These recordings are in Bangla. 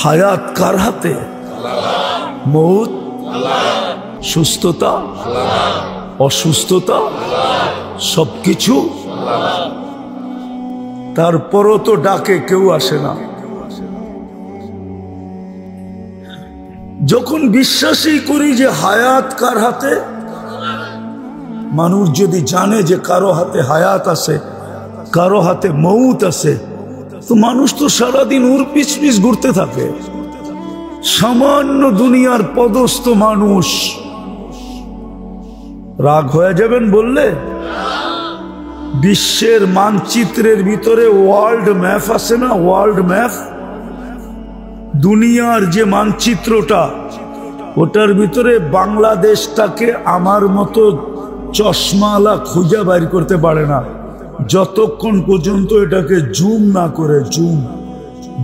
হায়াত কার হাতে? মৌত, সুস্থতা, অসুস্থতা, সবকিছু। তারপরও তো ডাকে কেউ আসে না। যখন বিশ্বাসই করি যে হায়াত কার হাতে, মানুষ যদি জানে যে কারো হাতে হায়াত আছে, কারো হাতে মৌত আছে, তো মানুষ তো সারাদিন ওর পিছ পিছ ঘুরতে থাকে। সামান্য দুনিয়ার পদস্থ মানুষ রাগ হয়ে যাবেন বললে? বিশ্বের মানচিত্রের ভিতরে ওয়ার্ল্ড ম্যাপ আছে না, ওয়ার্ল্ড ম্যাপ, দুনিয়ার যে মানচিত্রটা, ওটার ভিতরে বাংলাদেশটাকে আমার মতো চশমালা খুঁজে বাইর করতে পারে না যতক্ষণ পর্যন্ত এটাকে জুম না করে।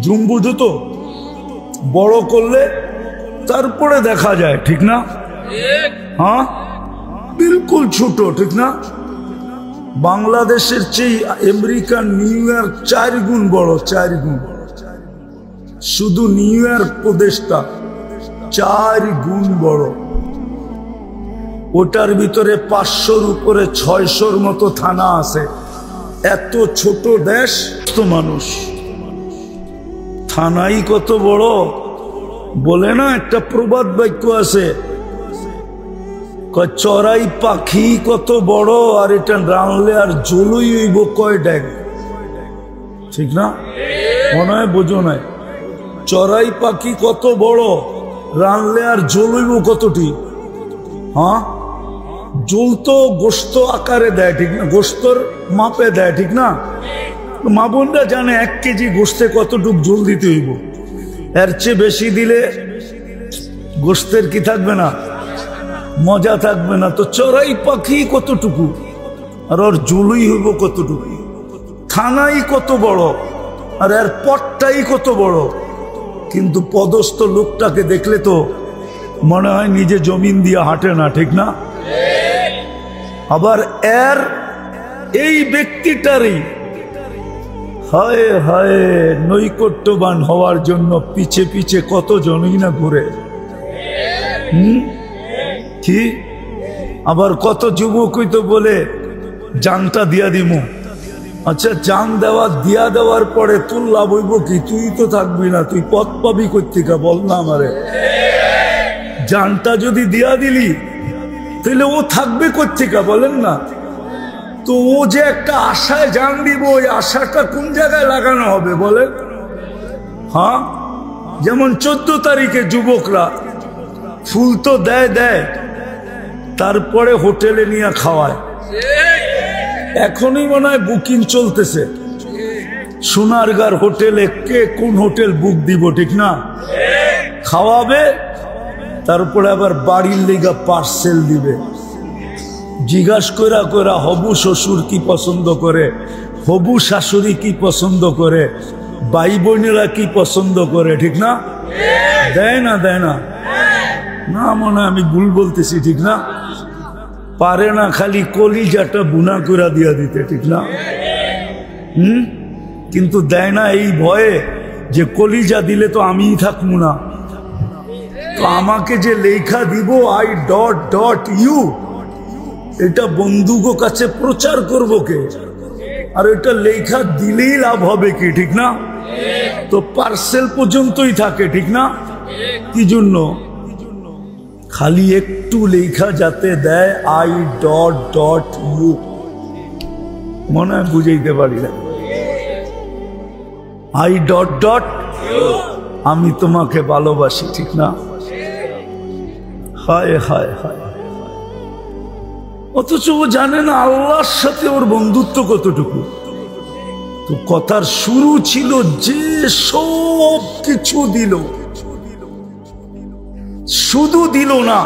জুম বুঝো তো, বড় করলে তারপরে দেখা যায়, ঠিক না? হ্যাঁ, বিলকুল ছোট, ঠিক না? বাংলাদেশের চেয়ে আমেরিকার নিউ ইয়র্ক 4 গুণ বড়, 4 গুণ। শুধু নিউ ইয়র্ক প্রদেশটা 4 গুণ বড়। ওটার ভিতরে 500-র উপরে 600-র মতো থানা আছে। এত ছোট দেশ তো মানুষ, থানাই কত বড়। বলে না, একটা প্রবাদ বাক্য আছে, চড়াই পাখি কত বড়, আর এটা রানলে আর জলই হইব কয় ড্যাগ, ঠিক না? মনে হয় বোঝো নাই? চড়াই পাখি কত বড়, রানলে আর জলইব কতটি? হ্যাঁ, জল তো গোস্ত আকারে দেয়, ঠিক না? গোস্তর মাপে দেয়, ঠিক না? মা বোনরা জানে 1 কেজি গোস্তে কতটুক জল দিতে হইব। এর চেয়ে বেশি দিলে গোস্তের কি থাকবে না, মজা থাকবে না। তো চড়াই পাখি কতটুকু, আর ওর জলই হইব কতটুকু। থানাই কত বড়, আর এর পথটাই কত বড়। কিন্তু পদস্থ লোকটাকে দেখলে তো মনে হয় নিজে জমিন দিয়ে হাঁটে না, ঠিক না? আবার এর এই ব্যক্তিটারই হায় হায় নৈকট্যবান হওয়ার জন্য পিছে পিছে কত জনই না ঘুরে। কি আবার কত যুবকই তো বলে জানটা দিয়া দিমু। আচ্ছা, জান দিয়া দেওয়ার পরে তোর লাভ হইব কি? তুই তো থাকবি না, তুই পথ পাবি কোত্থেকে বল না আমারে? জানটা যদি দিয়া দিলি তাহলে ও থাকবে কোত্থেকে বলেন না? তো ও যে একটা আশায় জান দিব, ওই আশাটা কোন জায়গায় লাগানো হবে বলেন? হ্যাঁ, যেমন 14 তারিখে যুবকরা ফুল তো দেয়, তারপরে হোটেলে নিয়ে খাওয়ায়। এখনই মনে হয় বুকিং চলতেছে সোনারগাঁর হোটেলে, কে কোন হোটেল বুক দিব, ঠিক না? খাওয়াবে, তারপরে আবার বাড়ির লিগা পার্সেল দিবে। জিজ্ঞাসা কইরা হবু শ্বশুর কি পছন্দ করে, হবু শাশুড়ি কি পছন্দ করে, ভাই বোনেরা কি পছন্দ করে, ঠিক না? দেয় না না, মনে হয় আমি ভুল বলতেছি, ঠিক না? পারে না খালি কলিজাটা বুনা করে দিয়া দিতে, ঠিক না? কিন্তু দেয় না এই ভয়ে যে কলিজা দিলে তো আমিই থাকবো না, তো আমাকে যে লেখা দিব I.U, এটা বন্ধুগো কাছে প্রচার করবো কে? আর এটা লেখা দিলেই লাভ হবে কি, ঠিক না? তো পার্সেল পর্যন্তই থাকে, ঠিক না? কি জন্য? খালি একটু লেখা যাতে দেয় I.U। মনে হয় বুঝাইতে পারি না। I.U, আমি তোমাকে ভালোবাসি, ঠিক না? হায় হায় হায়। অথচ ও জানে না আল্লাহর সাথে ওর বন্ধুত্ব কতটুকু। তো কথার শুরু ছিল যে সব কিছু দিল, শুধু দিল না,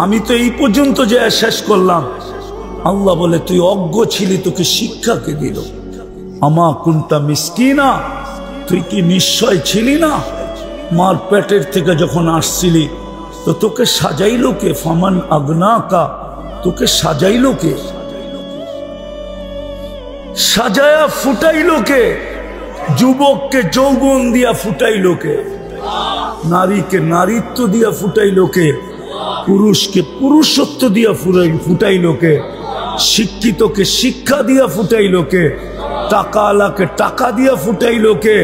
আমি তো এই পর্যন্ত যে শেষ করলাম। আল্লাহ বলে, তুই অজ্ঞ ছিলি, তোকে শিক্ষাকে দিল। আমা কুনতা মিসকিনা, তুই কি নিশ্চয় ছিলি না? মার পেটের থেকে যখন আসছিলি তো তোকে সাজাইলো কে? ফামান আগনাকা, তোকে সাজাইলো কে? সাজায়া ফুটাইলো কে? যুবককে যৌবন দিয়া ফুটাইল কে? নারীকে নারীত্ব দিয়া ফুটাইল কে? পুরুষকে পুরুষত্ব দিয়া ফুটাইল কে? শিক্ষিতকে শিক্ষা দিয়া ফুটাইল কে? টাকা আলাকে টাকা দিয়া ফুটাইল কে?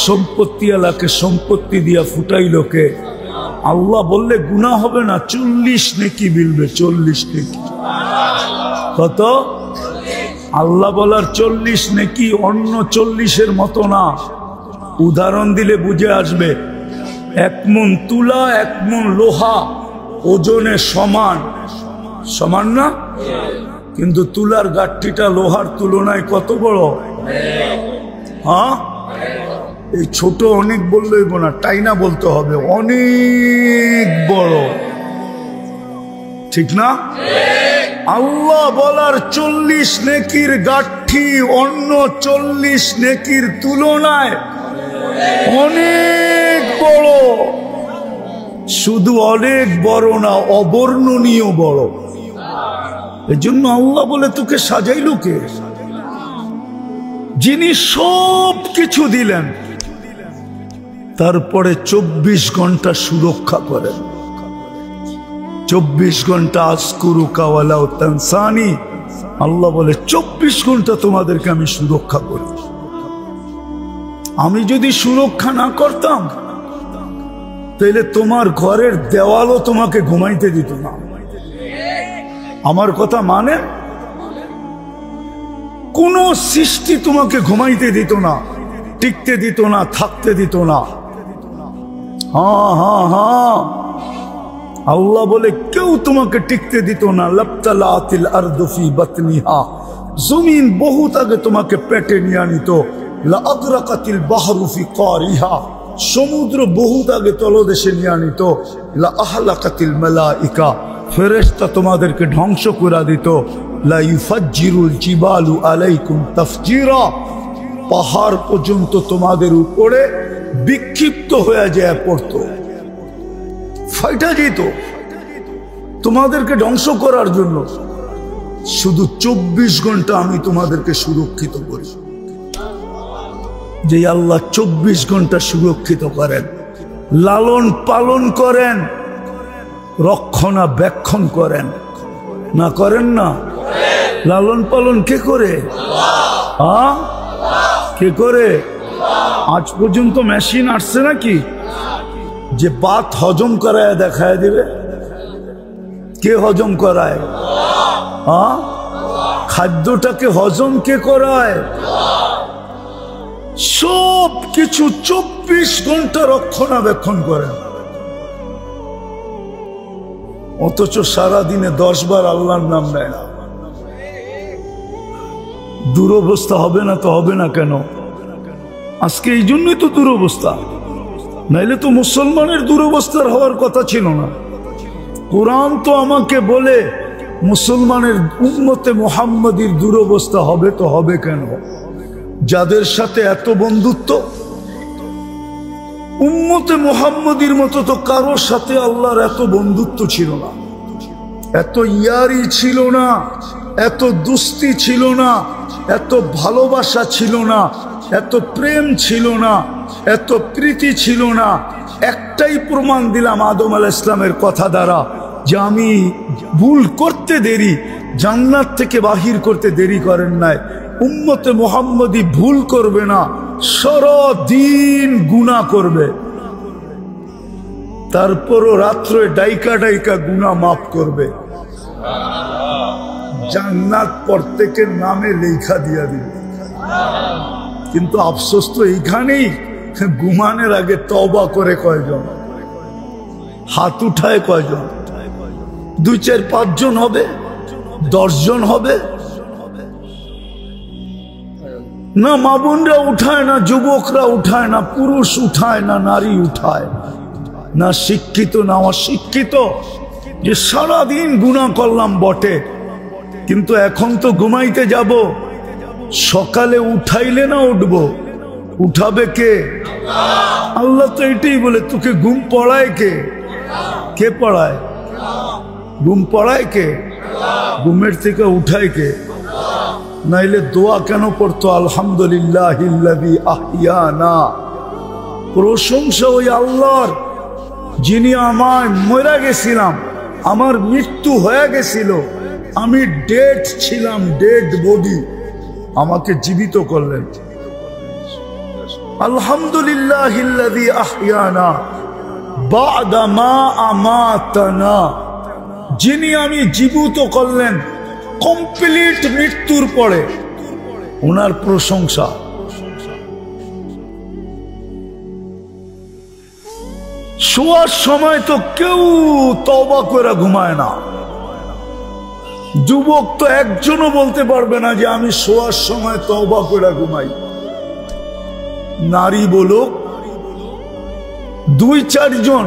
সম্পত্তি আলাকে সম্পত্তি দিয়া ফুটাইল কে? আল্লাহ বললে গুনাহ হবে না, 40 নেকি মিলবে। 40 নেকি। কত? আল্লাহ বলার 40 নেকি, অন্য 40-এর মতো না। উদাহরণ দিলে বুঝে আসবে। 1 মণ তুলা 1 মণ লোহা ওজনে সমান, সমান না? কিন্তু তুলার গাঠটিটা লোহার তুলনায় কত বড়? হ্যাঁ, এই ছোট অনেক বললেই না, টাইনা বলতে হবে অনেক বড়, ঠিক না? আল্লাহ বলার 40 নেকির গাঠি অন্য 40 নেকির তুলনায় অনেক বড়। শুধু অনেক বড় না, অবর্ণনীয় বড়। এজন্য আল্লাহ বলে তোকে সাজাইল কে? যিনি সব কিছু দিলেন, তারপরে 24 ঘন্টা সুরক্ষা করেন। 24 ঘন্টা আজকুরুকা ওয়ালাউ তানসানি। আল্লাহ বলে 24 ঘন্টা তোমাদেরকে আমি সুরক্ষা করি। আমি যদি সুরক্ষা না করতাম তাহলে তোমার ঘরের দেওয়ালও তোমাকে ঘুমাইতে দিত না। আমার কথা মানে? কোন সৃষ্টি তোমাকে ঘুমাইতে দিত না, টিকতে দিত না, থাকতে দিত না। হ্যাঁ হ্যাঁ হ্যাঁ, আল্লাহ বলে কেউ তোমাকে টিকতে দিত না। লাবতালাতিল আরদু ফি বাতনিহা, জমিন বহুত আগে তোমাকে পেটে নিয়ে নিত। লা আগরাকাতিল বাহরু ফি কারিহা, সমুদ্র বহুত আগে তলদেশে নিয়ে নিত। লা আহলাকাতিল মালাইকা, ফেরেশতা তোমাদেরকে ধ্বংস করে দিত। লা ইউফাজ্জিরুল জিবালু আলাইকুম তাফজিরা, পাহাড় পর্যন্ত তোমাদের উপরে বিক্ষিপ্ত হয়ে যায় পড়তো, ফাইটা যেত তোমাদেরকে ধ্বংস করার জন্য। শুধু 24 ঘন্টা আমি তোমাদেরকে সুরক্ষিত করি। যে আল্লাহ 24 ঘন্টা সুরক্ষিত করেন, লালন পালন করেন, রক্ষণাবেক্ষণ করেন, না করেন না? লালন পালন কে করে? কে করে? আজ পর্যন্ত মেশিন আসছে নাকি যে ভাত হজম করায় দেখায় দিবে? কে হজম করায়? খাদ্যটাকে হজম কে করায়? সব কিছু 24 ঘন্টা রক্ষণাবেক্ষণ করেন। অথচ সারাদিনে 10 বার আল্লাহর নাম নেয় না। দুরবস্থা হবে না তো হবে না কেন? আজকে এই জন্যই তো দুরবস্থা, নাইলে তো মুসলমানের দুরবস্থার হওয়ার কথা ছিল না। কোরআন তো আমাকে বলে মুসলমানের উম্মতে মুহাম্মাদির দুরবস্থা হবে তো হবে কেন? যাদের সাথে এত বন্ধুত্ব, উম্মতে মুহাম্মাদির মতো তো কারোর সাথে আল্লাহর এত বন্ধুত্ব ছিল না, এত ইয়ারি ছিল না, এত দুস্তি ছিল না, এত ভালোবাসা ছিল না, এত প্রেম ছিল না, এত প্রীতি ছিল না। একটাই প্রমাণ দিলাম আদম আলাইহিস সালামের কথা দ্বারা, যে আমি ভুল করতে দেরি, জান্নাত থেকে বাহির করতে দেরি করেন নাই। উম্মতে মুহাম্মদি ভুল করবে না, সারাদিন গুনাহ করবে, তারপরও রাত্রে ডাইকা ডাইকা গুনাহ মাফ করবে। জান্নাত প্রত্যেকের নামে লেখা দিয়া দিবে। কিন্তু আফসোস তো এইখানেই, ঘুমানোর আগে তওবা করে কয়জন? হাত উঠায় কয়জন? 2, 4, 5 জন হবে? 10 জন হবে? না মা বোনরা উঠায়, না যুবকরা উঠায়, না পুরুষ উঠায়, না নারী উঠায়, না শিক্ষিত না অশিক্ষিত। যে সারাদিন গুনাহ করলাম বটে, কিন্তু এখন তো ঘুমাইতে যাব, সকালে উঠাইলে না উঠবো? উঠাবে কে? আল্লাহ তো এটাই বলে, তোকে ঘুম পড়ায় কে? কে পড়ায়? ঘুম পড়ায় কে? ঘুমের থেকে উঠায় কে? নাইলে দোয়া কেন পড়তো আলহামদুলিল্লাহিল্লাযী আহইয়ানা। প্রশংসা ওই আল্লাহর যিনি আমায় মরে গেছিলাম, আমার মৃত্যু হয়ে গেছিল, আমি ডেড ছিলাম, ডেড বডি, আমাকে জীবিত করলেন। আলহামদুলিল্লাহিল্লাযী আহইয়ানা বা'দা মা আমাতানা, যিনি আমি জীবিত করলেন কমপ্লিট মৃত্যুর পরে, ওনার প্রশংসা। শোয়ার সময় তো কেউ তওবা করে ঘুমায় না। যুবক তো একজনও বলতে পারবে না যে আমি শোয়ার সময় তওবা করে ঘুমাই। নারী বলো 2-4 জন,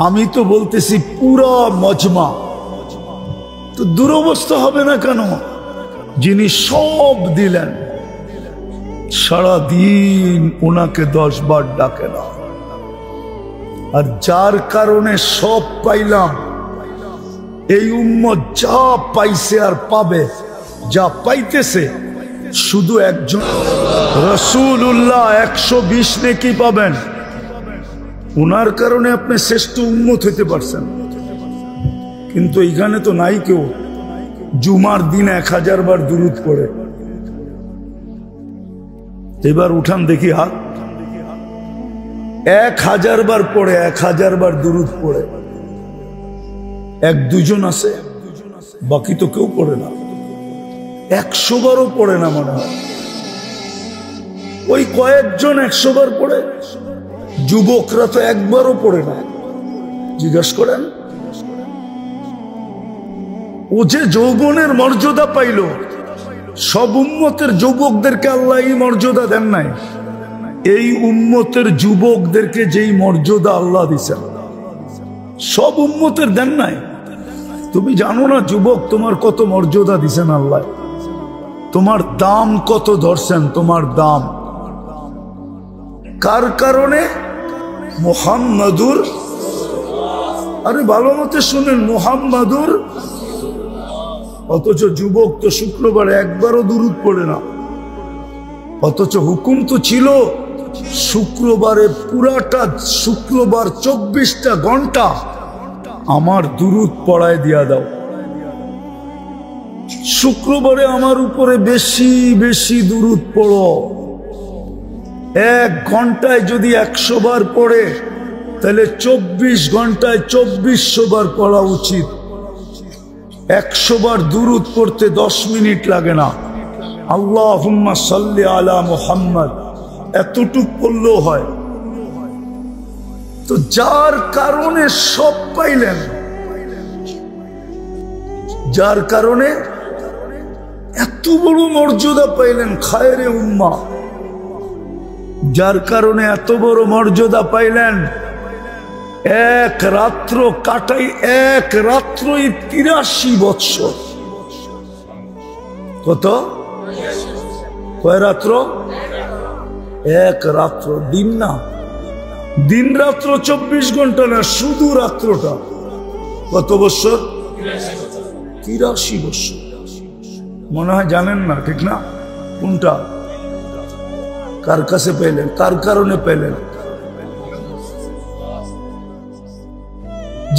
আমি তো বলতেছি পুরা মজমা। তো দুরবস্থা হবে না কেন? যিনি সব দিলেন, সারাদিন ওনাকে 10 বার ডাকে না। আর যার কারণে সব পাইলাম, এই উম্মত যা পাইছে আর পাবে, যা পাইতেছে, শুধু একজন রাসূলুল্লাহ 120 নেকি পাবেন। ওনার কারণে আপনি শ্রেষ্ঠ উম্মত হইতে পারছেন। কিন্তু এইখানে তো নাই কেউ জুমার দিন 1000 বার দুরূদ পড়ে। এবার উঠান দেখি হাত। 1000 বার পড়ে, 1000 বার দুরূদ পড়ে। 1-2 জন আছে, বাকি তো কেউ পড়ে না। 100 বারও পড়ে না মনে হয়। ওই কয়েকজন 100 বার পড়ে, যুবকরা তো একবারও পড়ে না। জিজ্ঞাসা করেন, ও যে যৌবনের মর্যাদা পাইল, সব উম্মতের যুবকদেরকে আল্লাহ এই মর্যাদা দেন নাই। এই উম্মতের যুবকদেরকে যেই মর্যাদা আল্লাহ দিছেন, সব উম্মতের দেন নাই। তুমি জানো না যুবক, তোমার কত মর্যাদা দিছেন আল্লাহ, তোমার দাম কত ধরছেন, তোমার দাম কার কারণে? মুহাম্মাদুর, আরে ভালো মতে শুনেন, মুহাম্মাদুর। অথচ যুবক তো শুক্রবারে একবারও দুরূদ পড়ে না। অথচ হুকুম তো ছিল শুক্রবারে পুরাটা শুক্রবার 24টা ঘন্টা আমার দুরূদ পড়ায় দিয়া দাও। শুক্রবারে আমার উপরে বেশি বেশি দুরূদ পড়ো। 1 ঘন্টায় যদি 100 বার পড়ে, তাহলে 24 ঘন্টায় 2400 বার পড়া উচিত। 100 বার দুরূদ পড়তে 10 মিনিট লাগে না। আল্লাহুম্মা সাল্লি আলা মুহাম্মদ এতটুক পড়লেও হয়। তো যার কারণে সব পাইলেন, যার কারণে এত বড় মর্যাদা পাইলেন, খায়রে উম্মাহ, যার কারণে এত বড় মর্যাদা পাইলেন, এক রাত্র কাটাই, এক রাত্রই 83 বৎসর। কত? কয় রাত্র? এক রাত্র, দিন না, দিন রাত্র 24 ঘন্টা না, শুধু রাত্রটা। কত বৎসর? 83 বৎসর। মনে হয় জানেন না, ঠিক না? কোনটা? কার কাছে পেলেন? কার কারণে পেলেন?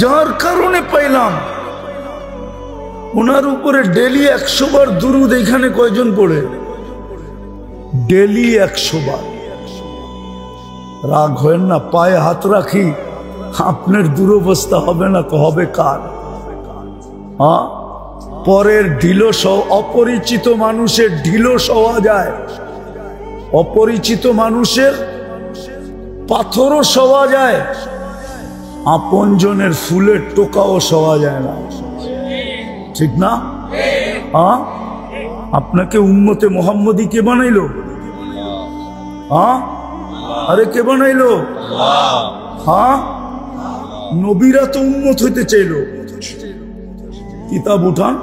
যার কারণে পাইলাম। ওনার উপরে ডেলি 100 বার দুরূদ এখানে কয়জন পড়ে? ডেলি 100 বার। রাগ হয় না, পায়ে হাত রাখি, আপনার দুরবস্থা হবে না তো হবে কার? হ্যাঁ, পরের ঢিলো সহ, অপরিচিত মানুষের ঢিলো সওয়া যায়, অপরিচিত মানুষের পাথরও সওয়া যায়, আপনজনের ফুলের টোকাও সওয়া যায় না, ঠিক না? হ্যাঁ, আপনাকে উম্মতে মুহাম্মদী কে বানাইলো? হ্যাঁ, আরে কে বানাইলো? হ্যাঁ, নবীরা তো উম্মত হইতে চাইলো। কিতাব উঠান,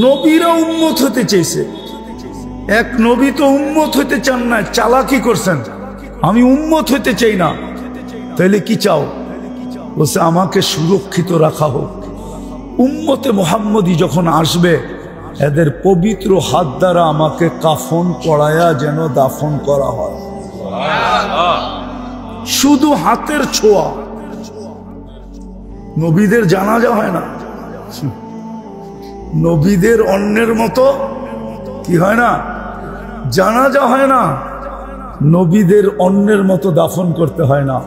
নবীরা উম্মত হতে চাইছে। এক নবী তো উম্মত হইতে চান না, চালাকি করছেন, আমি উম্মত হইতে চাই না। তাহলে কি চাও? বলছে আমাকে সুরক্ষিত রাখা হোক। উম্মতে মুহাম্মদী যখন আসবে, এদের পবিত্র হাত দ্বারা আমাকে কাফন পড়ায়া যেন দাফন করা হয়। শুধু হাতের ছোঁয়া। নবীদের জানাজা হয় না, নবীদের অন্যের মতো কি হয় না, জানাজা হয় না। নবীদের অন্যের মতো দাফন করতে হয় না,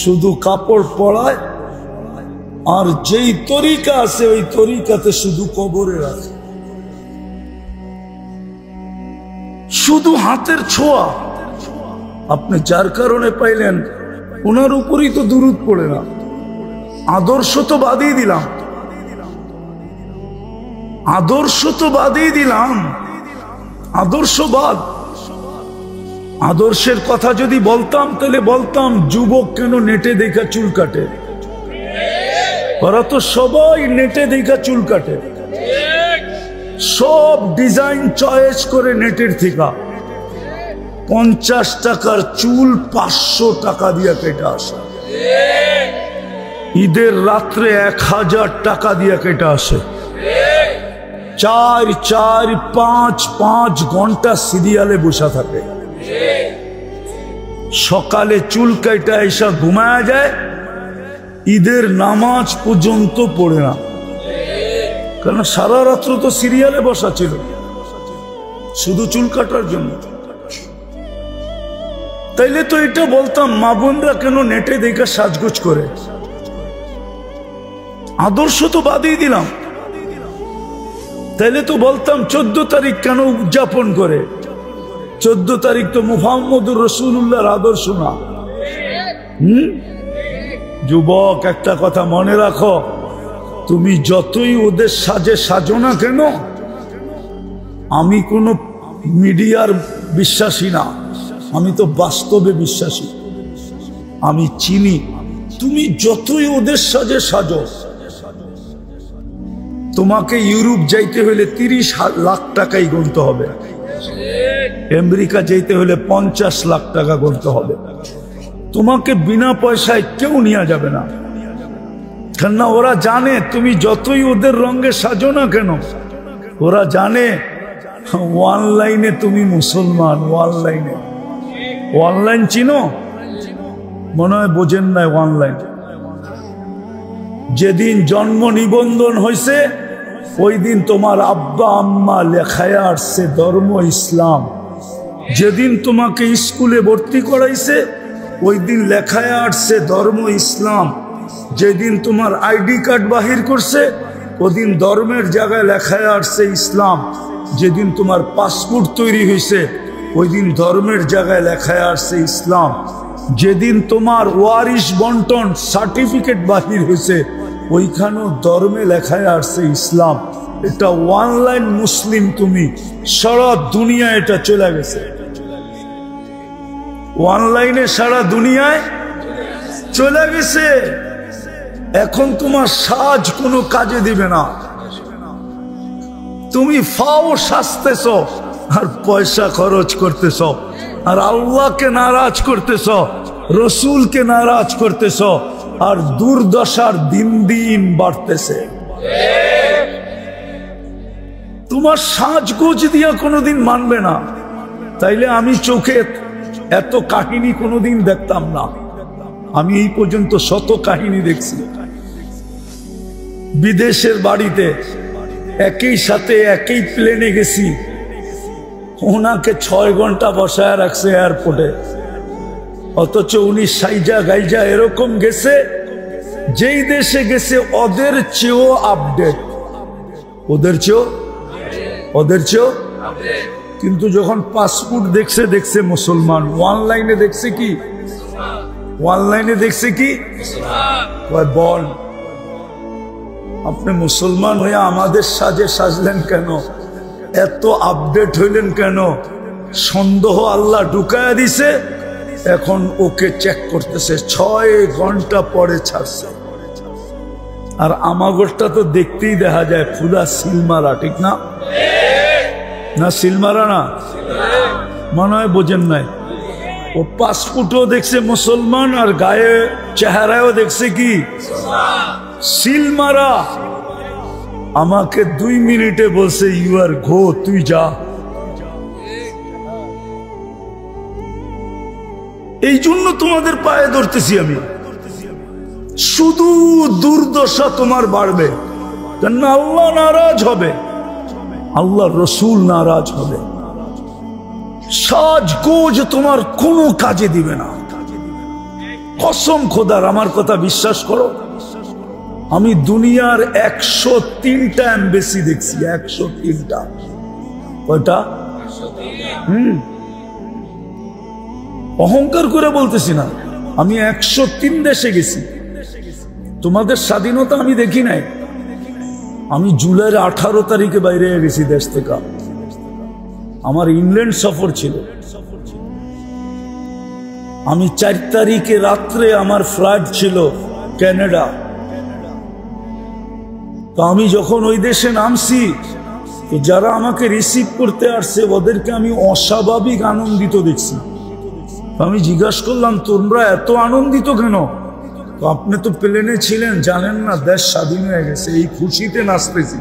শুধু কাপড় পরায়, আর যেই তরিকা আছে ওই তরিকাতে শুধু কবরে রাখে। শুধু হাতের ছোঁয়া। আপনি যার কারণে পাইলেন ওনার উপরই তো দুরূদ পড়ে না। আদর্শ তো বাদই দিলাম, আদর্শ তো বাদই দিলাম, আদর্শবাদ। আদর্শের কথা যদি বলতাম তাহলে বলতাম যুবক কেন নেটে দেখা চুল কাটে। ওরা তো সবাই নেটে দেখা চুল কাটে, সব ডিজাইন চয়েস করে নেটের থেকে। 50 টাকার চুল 500 টাকা দিয়ে কেটে আসে, ঈদের রাত্রে 1000 টাকা দিয়ে কেটে আসে। 4-4-5 ঘন্টা সিরিয়ালে বসা থাকে। সকালে চুল কাটা এসা ঘুমায়া যায়, ঈদের নামাজ পর্যন্ত পড়ে না, কারণ সারা রাত্র তো সিরিয়ালে বসা ছিল শুধু চুল কাটার জন্য। তাইলে তো এটা বলতাম মা বোনরা কেন নেটে দেখা সাজগোজ করে। আদর্শ তো বাদই দিলাম। তাইলে তো বলতাম 14 তারিখ কেন উদযাপন করে। 14 তারিখ তো মুহাম্মদুর রাসূলুল্লাহর আদর্শ না। যুবক, একটা কথা মনে রাখো, তুমি যতই ওদের সাজে সাজো না কেন, আমি কোনো মিডিয়ার বিশ্বাসী না, আমি তো বাস্তবে বিশ্বাসী। আমি চিনি তুমি যতই ওদের সাজে সাজো, তোমাকে ইউরোপ যাইতে হলে 30 লাখ টাকাই গুনতে হবে, আমেরিকা যাইতে হলে 50 লাখ টাকা গুনতে হবে। তোমাকে বিনা পয়সায় কেউ নিয়ে যাবে না, কেননা ওরা জানে তুমি যতই ওদের রঙে সাজো না কেন, ওরা জানে অনলাইনে তুমি মুসলমান। অনলাইনে, অনলাইন চিনো? মনে হয় বোঝেন নাই। অনলাইন যেদিন জন্ম নিবন্ধন হয়েছে ওই দিন তোমার আব্বা আম্মা লেখায় আসছে ধর্ম ইসলাম। যেদিন তোমাকে স্কুলে ভর্তি করাইছে ওই দিন লেখায় আসছে ধর্ম ইসলাম। যেদিন তোমার আইডি কার্ড বাহির করছে ওদিন ধর্মের জায়গায় লেখায় আসছে ইসলাম। যেদিন তোমার পাসপোর্ট তৈরি হয়েছে ওই দিন ধর্মের জায়গায় লেখায় আসছে ইসলাম। যেদিন তোমার ওয়ারিশ বন্টন সার্টিফিকেট বাহির হয়েছে ওইখানেও ধর্মে লেখায় আসছে ইসলাম। এটা অনলাইন মুসলিম, তুমি সারা দুনিয়া এটা চলে গেছে। অনলাইনে সারা দুনিয়ায় চলে গেছে। এখন তোমার সাজ কোনো কাজে দিবে না। তুমি ফাও সাজতেছ আর পয়সা খরচ করতেছ, আর আল্লাহকে নারাজ করতেছ, রসুলকে নারাজ করতেছ, আর দুর্দশার দিন দিন বাড়তেছে। তোমার সাজগোজ দিয়া কোনোদিন মানবে না। তাইলে আমি চোখে এত কাহিনী কোনোদিন দেখতাম না। আমি এই পর্যন্ত শত কাহিনী দেখছি। বিদেশের বাড়িতে একই সাথে একই প্লেনে গেছি, ওনাকে 6 ঘন্টা বসায় রাখছে এয়ারপোর্টে, অথচ উনি সাইজা গাইজা এরকম গেছে যেই দেশে গেছে ওদের চেয়েও আপডেট, ওদের চেয়েও। কিন্তু যখন পাসপোর্ট দেখছে মুসলমান। অনলাইনে দেখছে কি? অনলাইনে দেখছে কি? বল, আপনি মুসলমান হয়ে আমাদের সাজে সাজলেন কেন? এত আপডেট হইলেন কেন? সন্দেহ আল্লাহ ঢুকায়া দিছে, এখন ওকে চেক করতেছে, 6 ঘন্টা পরে ছাড়ছে। আর আমাগরটা তো দেখতেই দেখা যায় পুরা সিলমারা, ঠিক না? না সিলমারা না? মনে হয় বোঝেন নাই। ও পাসপোর্টও দেখছে মুসলমান আর গায়ে চেহারায়ও দেখছে কি? সিলমারা। আমাকে 2 মিনিটে বলছে ইউ আর গো, তুই যা। এই জন্য তোমাদের পায়ে ধরতেছি আমি। শুধু দুর্দশা তোমার বাড়বে, কেন আল্লাহ নারাজ হবে, আল্লাহ রসুল নারাজ হবে। সাজগোজ তোমার কোনো কাজে দিবে না। কসম খোদার, আমার কথা বিশ্বাস করো। আমি দুনিয়ার 103টা এমবেসি দেখছি, 103টা। কয়টা? অহংকার করে বলতেছি না, আমি 103 দেশে গেছি। তোমাদের স্বাধীনতা আমি দেখি নাই। আমি জুলাইয়ের 18 তারিখে বাইরে গেছি দেশ থেকে। আমার ইংল্যান্ড সফর ছিল। আমি 4 তারিখে রাত্রে আমার ফ্লাইট ছিল কানাডা। তো আমি যখন ওই দেশে নামছি, তো যারা আমাকে রিসিভ করতে আসছে ওদেরকে আমি অস্বাভাবিক আনন্দিত দেখছি। আমি জিজ্ঞাসা করলাম, তোমরা এত আনন্দিত কেন? তো আপনি তো প্লেনে ছিলেন, জানেন না দেশ স্বাধীন হয়ে গেছে, এই খুশিতে নাচতেছি।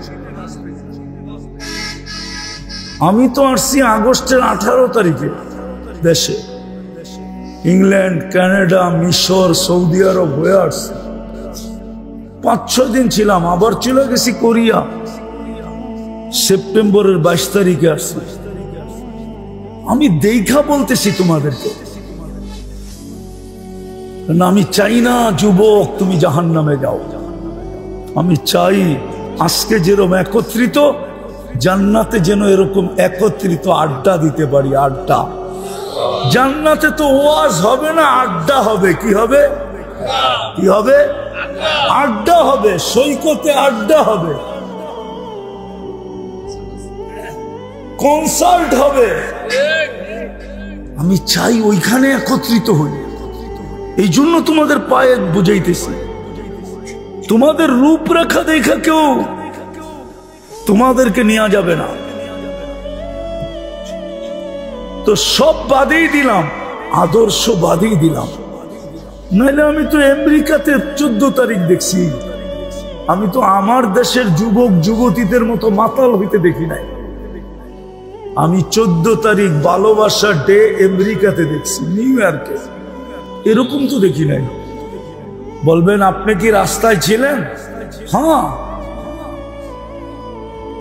আমি তো আসছি আগস্টের 18 তারিখে দেশে। ইংল্যান্ড, কানাডা, মিশর, সৌদি আরব হয়ে আসছি। 5-6 দিন ছিলাম, আবার চলে গেছি কোরিয়া। সেপ্টেম্বরের 22 তারিখে আসছি। আমি দেখা বলতেছি তোমাদেরকে, না আমি চাই না যুবক তুমি জাহান্নামে যাও। আমি চাই আজকে যেরকম একত্রিত, জান্নাতে যেন এরকম একত্রিত আড্ডা দিতে পারি। আড্ডা জান্নাতে তো ওয়াজ হবে না, আড্ডা হবে। কি হবে? কি হবে? আড্ডা হবে। সৈকতে আড্ডা হবে, কনসার্ট হবে। আমি চাই ওইখানে একত্রিত হই। এই জন্য তোমাদের পায়ে বুঝাইতেছি। তোমাদের রূপরেখা দেখা কেউ তোমাদেরকে নেওয়া যাবে না। তো সব বাদেই দিলাম, আদর্শ বাদেই দিলাম। নাহলে আমি তো আমেরিকাতে 14 তারিখ দেখছি। আমি তো আমার দেশের যুবক যুবতীদের মতো মাতাল হইতে দেখি নাই। আমি 14 তারিখ ভালোবাসা ডে আমেরিকাতে দেখছি, নিউ ইয়র্কে। এরকম তো দেখি নাই। বলবেন আপনি কি রাস্তায় ছিলেন? হ্যাঁ,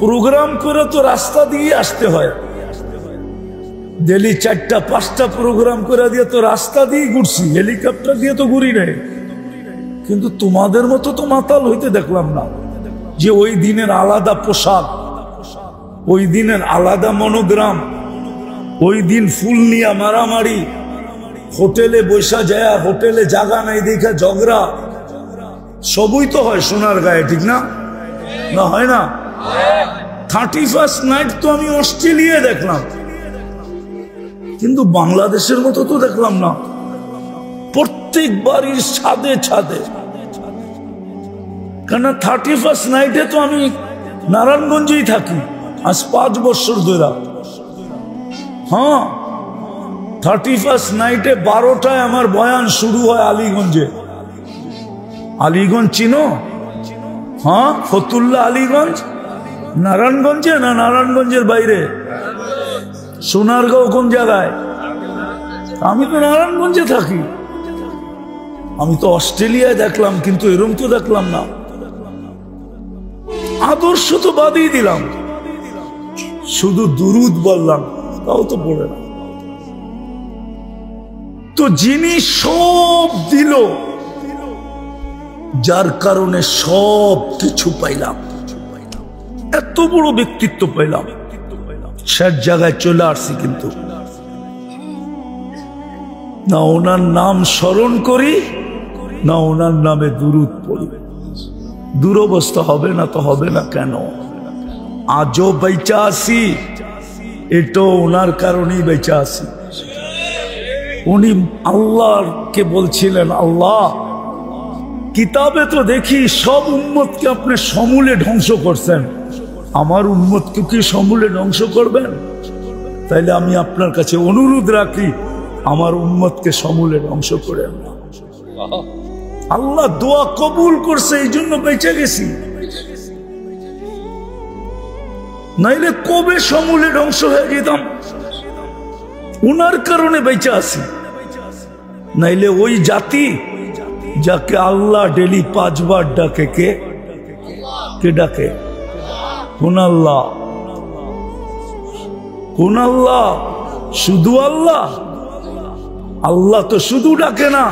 প্রোগ্রাম করে তো রাস্তা দিয়ে আসতে হয়। ডেলি 4টা-5টা প্রোগ্রাম করে দিয়ে তো রাস্তা দিয়ে ঘুরছি, হেলিকপ্টার দিয়ে তো ঘুরি নাই। কিন্তু তোমাদের মতো তো মাতাল হইতে দেখলাম না। যে ওই দিনের আলাদা পোশাক, ওই দিনের আলাদা মনোগ্রাম, ওই দিন ফুল নিয়ে মারামারি, হোটেলে বৈশা যায়, হোটেলে জায়গা নাই দেখা ঝগড়া, সবই তো হয় সোনার গায়ে। ঠিক না? না হয় না? 31st নাইট তো আমি অস্ট্রেলিয়া দেখলাম, কিন্তু বাংলাদেশের মতো তো দেখলাম না। প্রত্যেক বাড়ির ছাদে ছাদে। কেন 31st নাইটে তো আমি নারায়ণগঞ্জেই থাকি আজ 5 বছর ধরে। হ্যাঁ, 31st নাইটে 12টায় আমার বয়ান শুরু হয় আলীগঞ্জে। আলীগঞ্জ চিনো? হ্যাঁ, ফতুল্লা আলীগঞ্জ। নারায়ণগঞ্জে না নারায়ণগঞ্জের বাইরে? সোনারগাঁও কোন জায়গায়? আমি তো নারায়ণগঞ্জে থাকি। আমি তো অস্ট্রেলিয়ায় দেখলাম, কিন্তু এরকম তো দেখলাম না। আদর্শ তো বাদই দিলাম, শুধু দুরুদ বললাম, তাও তো পড়ে না। তো যিনি সব দিল, যার কারণে সব কিছু পাইলাম, এত বড় ব্যক্তিত্ব পাইলাম, শেষ জায়গায় চলে আসছি। কিন্তু না ওনার নাম স্মরণ করি, না ওনার নামে দুরুদ পড়ি। দুরবস্থা হবে না তো হবে না কেন? আজও বেঁচে আছি, এটাও ওনার কারণেই বেঁচে আছি। উনি আল্লাহকে বলছিলেন, আল্লাহ কিতাবে তো দেখি সব উম্মতকে আপনি সমূলে ধ্বংস করছেন, আমার উম্মতকে কি সমূলে ধ্বংস করবেন? তাইলে আমি আপনার কাছে অনুরোধ রাখি, আমার উম্মতকে সমূলে ধ্বংস করেন না। আল্লাহ দোয়া কবুল করছে, এই জন্য বেঁচে গেছি। নাইলে কবে সমূলে ধ্বংস হয়ে যেতাম। উনার কারণে বেঁচে আছি। নাইলে ওই জাতি যাকে আল্লাহ ডেলি 5 বার ডাকে, কে ডাকে? কোন আল্লাহ? কোন আল্লাহ? শুধু আল্লাহ? আল্লাহ তো শুধু ডাকে না,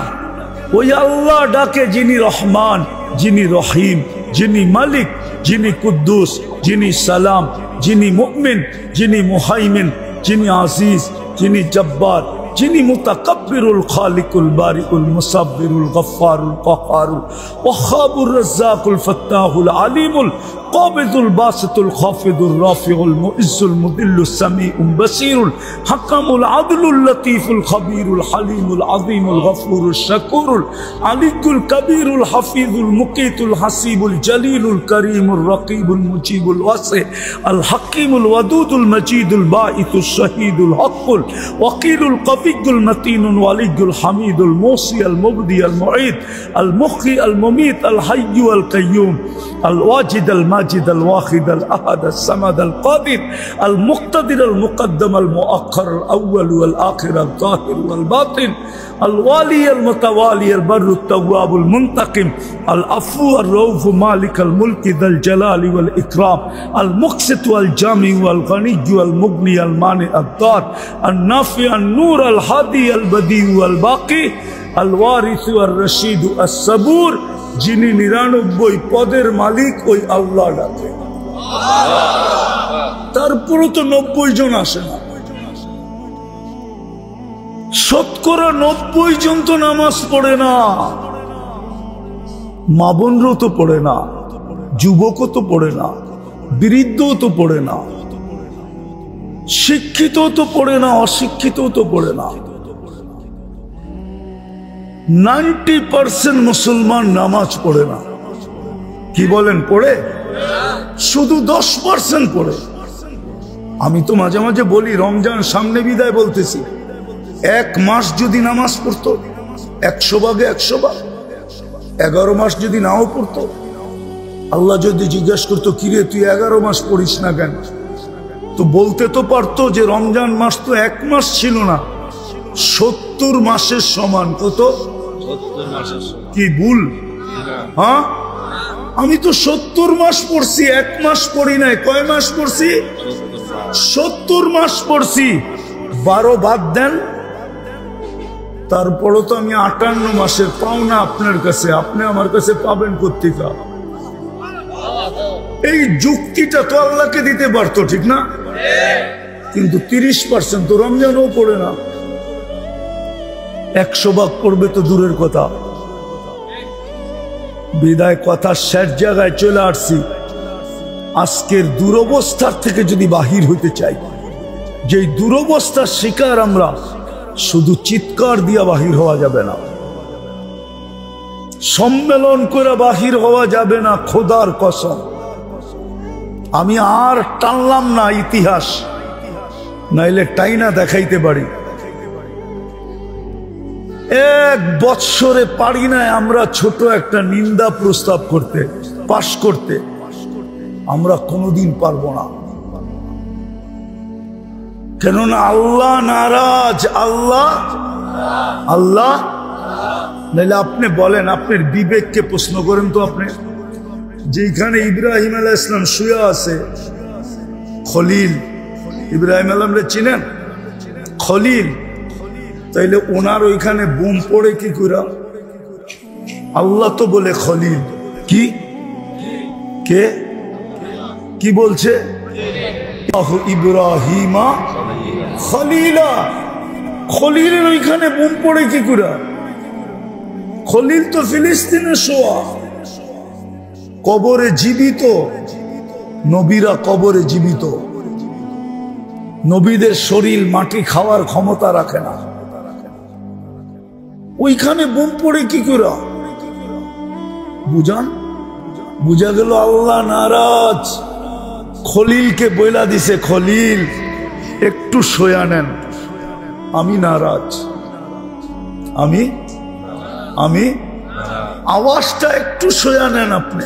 ওই আল্লাহ ডাকে যিনি রহমান, যিনি রহিম, যিনি মালিক, যিনি কুদ্দুস, যিনি সালাম, যিনি মুমিন, যিনি মুহাইমিন, যিনি আজিজ, যিনি জব্বার, যিনি মুতাকাব্বিরুল খালিকুল বারিকুল মুসাব্বিরুল গফফারুল কাহ্হারুল ওয়াহ্হাবুর রাজ্জাকুল ফাত্তাহুল আলিমুল কাবিদুল বাসিতুল খাফিদুর রাফিউল মুইজ্জুল মুদিল্লুস সামিউল বাসীরুল হাকামুল আদলুল লতীফুল খবীরুল হালিমুল আযীমুল গফুরুশ শাকুরুল আলিকুল কবীরুল হাফিজুল মুকিতুল হাসিবুল জলিলুল করিমুর রকিবুল মুজিবুল ওয়াসি আল হাকিমুল ওয়াদুদুল মজিদুল বাঈতুশ শহীদুল হকুল ওয়াকিলুল কবিয়ুল মতিনুল ওয়ালিয়ুল হামিদুল মুসি আল মুবদি আল মুঈদ আল মুখি আল মুমিত আল হাইয়্যু আল কাইয়্যুম আল ওয়াজিদ আল মাজিদ আল ওয়াহিদ আল আহাদ আল সামাদ আল কাদির আল মুক্তাদির আল মুকদ্দম আল মুআক্খার আল আউয়াল ওয়াল আখির আল যাহির ওয়াল বাতিন আল ওয়ালি আল মুতাওয়ালি আল বাররু তাওয়াব আল মুনতাকিম আল আফু আর রউফ মালিক আল মুলকি যাল জালালি ওয়াল ইকরাম আল মুকসিত ওয়াল জামি ওয়াল গনি ওয়াল মুগনি আল মানি আল দার আল নাফি আল নূর আল হাদি আল বদি ওয়াল বাকি আল ওয়ারিস ওয়াল রশিদ আস সাবুর, যিনি 99 পদের মালিক ওই আল্লাহ ডাকে। তারপরও তো 90 জন আসে না। শতকরা 90 জন তো নামাজ পড়ে না। মা বোনরাও তো পড়ে না, যুবকও তো পড়ে না, বৃদ্ধও তো পড়ে না, শিক্ষিতও তো পড়ে না, অশিক্ষিতও তো পড়ে না। 90% মুসলমান নামাজ পড়ে না। কি বলেন? পড়ে? শুধু 10% পড়ে। আমি তো মাঝে মাঝে বলি, রমজান সামনে বিদায় বলতেছি, 1 মাস যদি নামাজ পড়তো 100 ভাগে 100 ভাগ, 11 মাস যদি নাও পড়তো, আল্লাহ যদি জিজ্ঞেস করতো কিরে তুই 11 মাস পড়িস না কেন, তো বলতে তো পারতো যে রমজান মাস তো 1 মাস ছিল না, 70 মাসের সমান। কত? 70 মাসের সমান। কি ভুল? হ্যাঁ, আমি তো 70 মাস পড়ছি, 1 মাস পড়ি নাই। কয় মাস পড়ছি? 70 মাস পড়ছি। 12 বাদ দেন, তারপরও তো আমি 58 মাসের পাওনা আপনার কাছে, আপনি আমার কাছে পাবেন কোত্থেকে? এই যুক্তিটা তো আল্লাহকে দিতে পারতো, ঠিক না? কিন্তু 30% তো রমজানও পড়ে না। 100 ভাগ পড়বে তো দূরের কথা। বিদায় কথা শেষ জায়গায় চলে আসছি। আজকের দুরবস্থার থেকে যদি বাহির হইতে চাই, যে দুরবস্থার শিকার আমরা, শুধু চিৎকার দিয়া বাহির হওয়া যাবে না, সম্মেলন করে বাহির হওয়া যাবে না। খোদার কসম, আমি আর টানলাম না ইতিহাস, নাইলে টাইনা দেখাইতে পারি। 1 বৎসরে পারি না আমরা ছোট একটা নিন্দা প্রস্তাব করতে, পাশ করতে। আমরা কোনোদিন পারবো না, কেননা আল্লাহ নারাজ। আল্লাহ আল্লাহ নাইলে আপনি বলেন, আপনার বিবেককে প্রশ্ন করেন তো, আপনি যেখানে ইব্রাহিম আলাইহিস সালাম শুয়ে আছে, খলিল, ইব্রাহিম আলাইহিস চিনেন? খলিল, তাইলে ওনার ওইখানে বোম পড়ে কি করে? আল্লাহ তো বলে খলিল। কি কে কি বলছে? ইব্রাহিমা খলিলা। খলিলের ওইখানে বোম পড়ে কি করে? খলিল তো ফিলিস্তিনে শোয়া, কবরে জীবিত। নবীরা কবরে জীবিত। নবীদের শরীর মাটি খাওয়ার ক্ষমতা রাখে না, ওইখানে বোম পড়ে কি করে? বুঝান? বুঝা গেল আল্লাহ নারাজ। খলিলকে বইলা দিছে, খলিল একটু সয়া নেন, আমি নারাজ। আমি আওয়াজটা একটু সয়া নেন, আপনি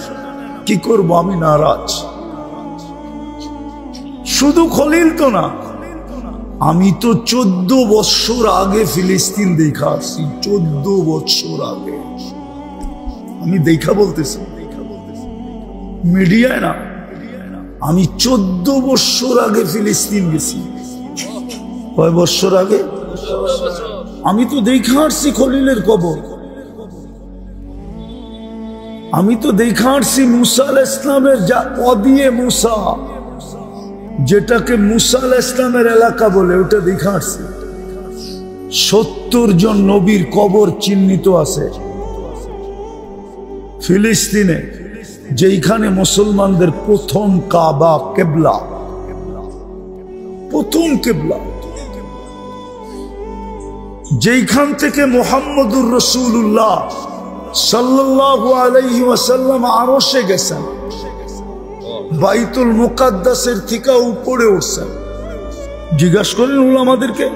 কি করব? আমি নারাজ। শুধু খলিল তো না, আমি তো 14 বছর আগে ফিলিস্তিন দেখা আসছি। 14 বছর আগে আমি দেখা বলতেছি, মিডিয়ায় না। আমি 14 বছর আগে ফিলিস্তিন গেছি। কয় বছর আগে? আমি তো দেখা আসছি খলিলের কবর। আমি তো দেখা আসছি মুসা আলাইহিস ইসলামের যা অদিয়ে মুসা, যেটাকে মুসা আলাইহিস ইসলামের এলাকা বলে, ওটা দেখা আসছি। 70 জন নবীর কবর চিহ্নিত আছে ফিলিস্তিনে, যেখানে মুসলমানদের প্রথম কাবা কেবলা, প্রথম কেবলা, যেখান থেকে মুহাম্মদুর রাসূলুল্লাহ সাল্লাল্লাহু আলাইহি ওয়াসাল্লাম আরশে গেছেন, বাইতুল মুকাদ্দাসের থেকে উপরে উঠছেন। জিজ্ঞাসা করেন উলামাদেরকে,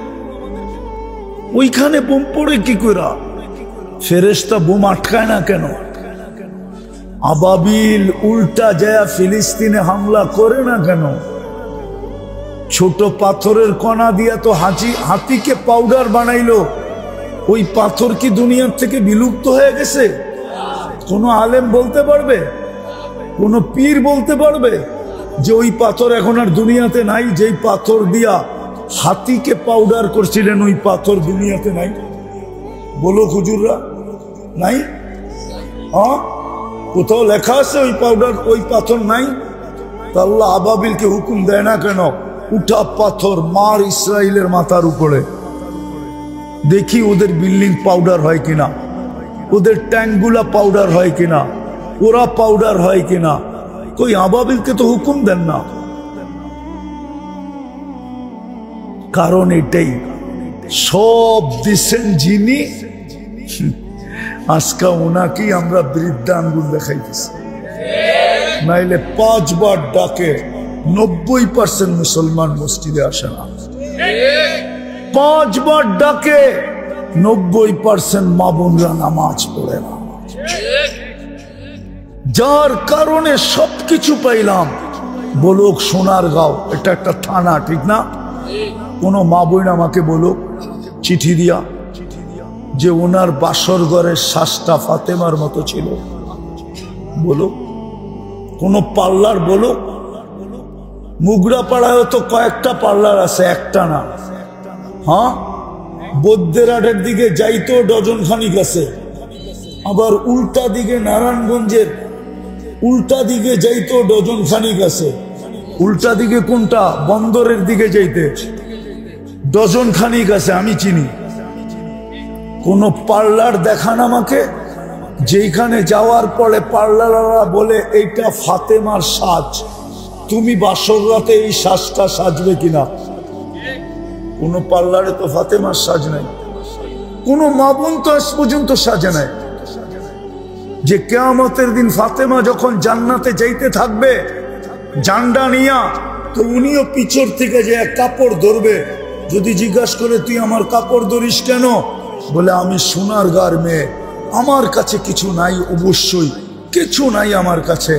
ওইখানে বোম পড়ে কি করে? ফেরেশতা বোম আটকায় না কেন? আবাবিল উল্টা যায় ফিলিস্তিনে হামলা করে না কেন? ছোট পাথরের কণা দিয়া তো হাতিকে পাউডার বানাইলো। ওই পাথর কি দুনিয়ার থেকে বিলুপ্ত হয়ে গেছে? কোন আলেম বলতে পারবে? কোন পীর বলতে পারবে যে ওই পাথর এখন আর দুনিয়াতে নাই? যেই পাথর দিয়া হাতিকে পাউডার করছিলেন, ওই পাথর দুনিয়াতে নাই? বলো হুজুররা, নাই? হ্যাঁ, কোথাও লেখা আছে ওই পাউডার, ওই পাথর নাই? তা আল্লাহ আবাবিলকে হুকুম দেয় না কেন? উঠা পাথর মার ইসরায়েলের মাথার উপরে, দেখি ওদের বিল্ডিং পাউডার হয় কিনা, ওদের ট্যাঙ্কগুলা পাউডার হয় কিনা, ওরা পাউডার হয় কিনা। কই আবাবিলকে তো হুকুম দেন না। কারণ এটাই, সব দিচ্ছেন যিনি, আজকে ওনাকেই আমরা বৃদ্ধা আঙ্গুল দেখাইতেছি। নাইলে 5 বার ডাকে 90% মুসলমান মসজিদে আসে না। 5 বার ডাকে 90% মা বোনরা নামাজ পড়ে না। যার কারণে সবকিছু পাইলাম। বলুক সোনারগাঁও, এটা একটা থানা, ঠিক না? কোন মা বোন আমাকে বলুক চিঠি দিয়া যে ওনার বাসর ঘরের শ্বাসটা ফাতেমার মতো ছিল। বলুক কোন পার্লার, বলুক। মুগড়াপাড়ায় তো কয়েকটা পার্লার আছে, একটা না। হ্যাঁ, বৈদ্যেরহাটের দিকে যাইতো ডজন খানিক আছে। আবার উল্টা দিকে নারায়ণগঞ্জের উল্টা দিকে যাইতো ডজন খানিক আছে। উল্টা দিকে কোনটা? বন্দরের দিকে যাইতে ডজন খানিক আছে, আমি চিনি। কোন পার্লার দেখান আমাকে যেখানে যাওয়ার পরে পার্লাররা বলে এইটা ফাতেমার সাজ, তুমি বাসর রাতে এই সাজটা সাজবে কিনা? কোন পার্লারে তো ফাতেমার সাজ নাই। কোন মা বোন তো আজ পর্যন্ত সাজে নাই। যে কিয়ামতের দিন ফাতেমা যখন জান্নাতে যাইতে থাকবে জান্ডা নিয়া, তো উনিও পিছর থেকে যে কাপড় ধরবে। যদি জিজ্ঞাসা করে তুই আমার কাপড় ধরিস কেন? বলে আমি সোনারগাঁর মেয়ে, আমার কাছে কিছু নাই, অবশ্যই কিছু নাই আমার কাছে,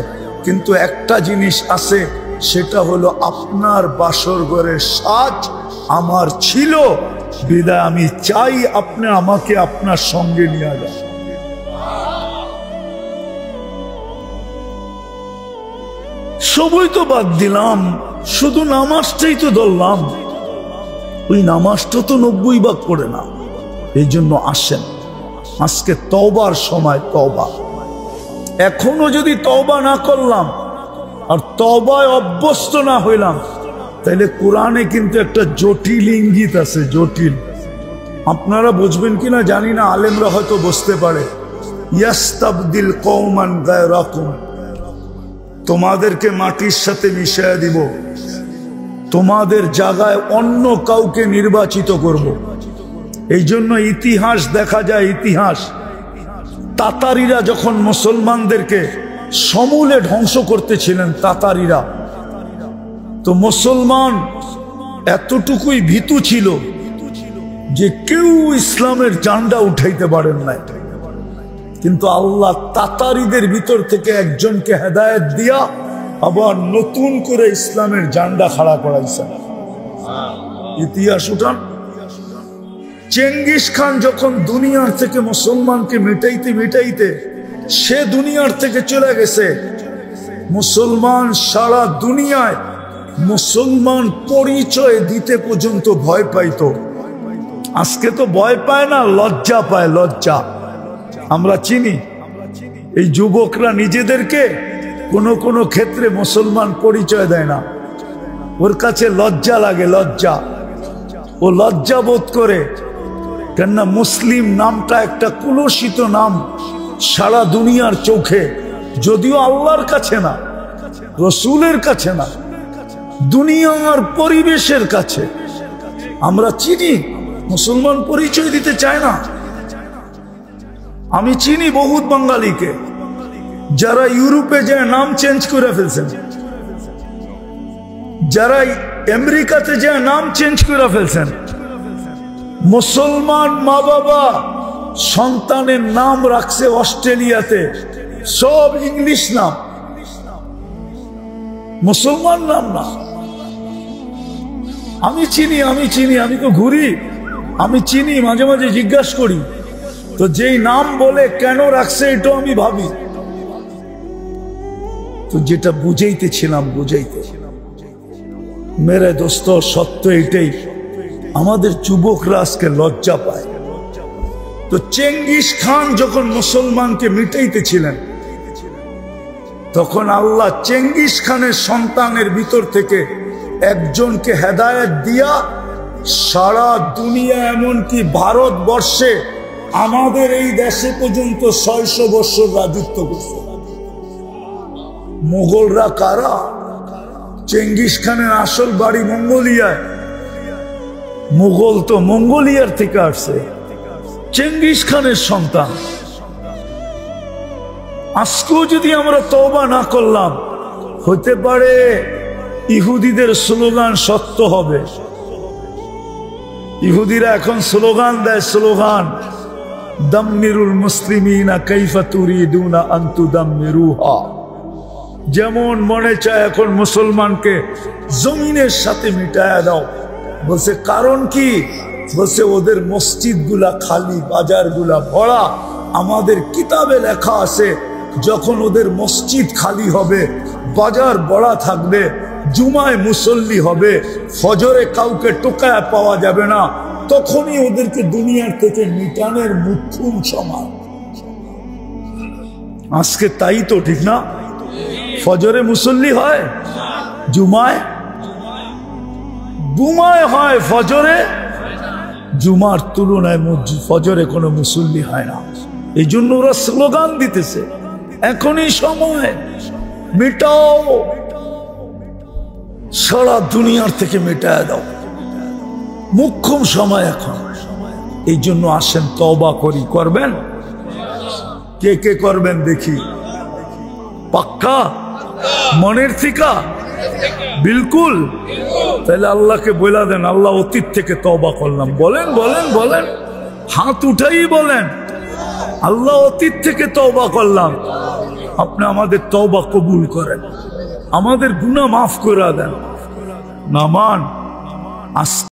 কিন্তু একটা জিনিস আছে, সেটা হলো আপনার বাসর ঘরের সাজ আমার ছিল, বিদায় আমি চাই আপনি আমাকে আপনার সঙ্গে নিয়ে যান। সবই তো বাদ দিলাম, শুধু নামাজটাই তো ধরলাম। ওই নামাজটা তো 90 ভাগ পড়ে না। এই জন্য আসেন, আজকে তওবার সময়। তওবা এখনো যদি তওবা না করলাম আর তওবায় অভ্যস্ত না হইলাম, তাইলে কোরআনে কিন্তু একটা জটিল ইঙ্গিত আছে। জটিল, আপনারা বুঝবেন কিনা জানি না, আলেমরা হয়তো বুঝতে পারে। ইয়াস্তাবদিল কওমান গায়রাকুম, তোমাদেরকে মাটির সাথে মিশিয়ে দিব, তোমাদের জায়গায় অন্য কাউকে নির্বাচিত করব। এই জন্য ইতিহাস দেখা যায়, ইতিহাস তাতারিরা যখন মুসলমানদেরকে সমূলে ধ্বংস করতেছিলেন, তাতারিরা, তো মুসলমান এতটুকুই ভীতু ছিল যে কেউ ইসলামের ঝান্ডা উঠাইতে পারেন নাই। কিন্তু আল্লাহ তাতারিদের ভিতর থেকে একজনকে হেদায়েত দিয়া আবার নতুন করে ইসলামের ঝান্ডা খাড়া করাইছেন। ইতিহাস উঠান। চেঙ্গিস খান যখন দুনিয়ার থেকে মুসলমানকে মিটাইতে মিটাইতে সে দুনিয়ার থেকে চলে গেছে, মুসলমান সারা দুনিয়ায় মুসলমান পরিচয় দিতে পর্যন্ত ভয় পাইত। আজকে তো ভয় পায় না, লজ্জা পায়, লজ্জা। আমরা চিনি এই যুবকরা নিজেদেরকে কোনো কোনো ক্ষেত্রে মুসলমান পরিচয় দেয় না, ওর কাছে লজ্জা লাগে, লজ্জা। ও লজ্জা বোধ করে, কেননা মুসলিম নামটা একটা কুলসিত নাম সারা দুনিয়ার চোখে, যদিও আল্লাহর কাছে না, রসুলের কাছে না, দুনিয়ার পরিবেশের কাছে। আমরা চিনি মুসলমান পরিচয় দিতে চায় না। আমি চিনি বহুত বাঙালিকে যারা ইউরোপে যায় নাম চেঞ্জ করে ফেলছেন, যারা আমেরিকাতে যায় নাম চেঞ্জ করে ফেলছেন। মুসলমান মা বাবা সন্তানের নাম রাখছে অস্ট্রেলিয়াতে, সব ইংলিশ নাম, মুসলমান নাম না। আমি চিনি, আমি তো ঘুরি, আমি চিনি, মাঝে মাঝে জিজ্ঞাসা করি, তো যেই নাম বলে কেন রাখছে এটা আমি ভাবি। তো যেটা বুঝাইতেছিলাম মেরে দোস্ত, সত্য এটাই, আমাদের যুবকরা আজকে লজ্জা পায়। তো চেঙ্গিস খান যখন মুসলমানকে মিটাইতেছিলেন, তখন আল্লাহ চেঙ্গিস খানের সন্তানের ভিতর থেকে একজনকে হেদায়েত দিয়া সারা দুনিয়া, এমনকি ভারতবর্ষে আমাদের এই দেশে পর্যন্ত 600 বছর রাজত্ব করছে। মোগলরা কারা? চেঙ্গিস খানের আসল বাড়ি মঙ্গোলিয়ায়। মুঘল তো মঙ্গোলিয়ার থেকে আসছে, চেঙ্গিস খানের সন্তান। আজকেও যদি আমরা তওবা না করলাম, হতে পারে ইহুদিদের স্লোগান সত্য হবে। ইহুদিরা এখন স্লোগান দেয়, স্লোগান দাম্মিরুল মুসলিমিনা কাইফা তুরিদুনা আন তুদাম্মিরুহা। যেমন মনে চায় এখন মুসলমানকে জমিনের সাথে মিটায়া দাও। বলছে কারণ কি? বলছে ওদের মসজিদ গুলা খালি, বাজার গুলা ভরা। আমাদের কিতাবে লেখা আছে যখন ওদের মসজিদ খালি হবে, বাজার ভরা থাকবে, জুমায় মুসল্লি হবে, ফজরে কাউকে টোকায় পাওয়া যাবে না, তখনই ওদেরকে দুনিয়ার থেকে মিটানের মুখ্যম সমান। আজকে তাই তো, ঠিক না? ফজরে মুসল্লি হয়, জুমায় হয়, ফজরে জুমার তুলনায় ফজরে কোনো মুসল্লি হয় না। এই জন্য ওরা স্লোগান দিতেছে এখনই সময়, মিটাও, সারা দুনিয়ার থেকে মিটায় দাও, মুখ্যম সময় এখন। এই জন্য আসেন তওবা করি। করবেন? কে কে করবেন দেখি? পাক্কা মনের থিকা? বিলকুল। তাহলে আল্লাহকে বলে দেন, আল্লাহ অতীত থেকে তওবা করলাম। বলেন বলেন বলেন, হাত উঠাই বলেন, আল্লাহ অতীত থেকে তওবা করলাম। আপনি আমাদের তওবা কবুল করেন, আমাদের গুনাহ মাফ করে দেন। নামান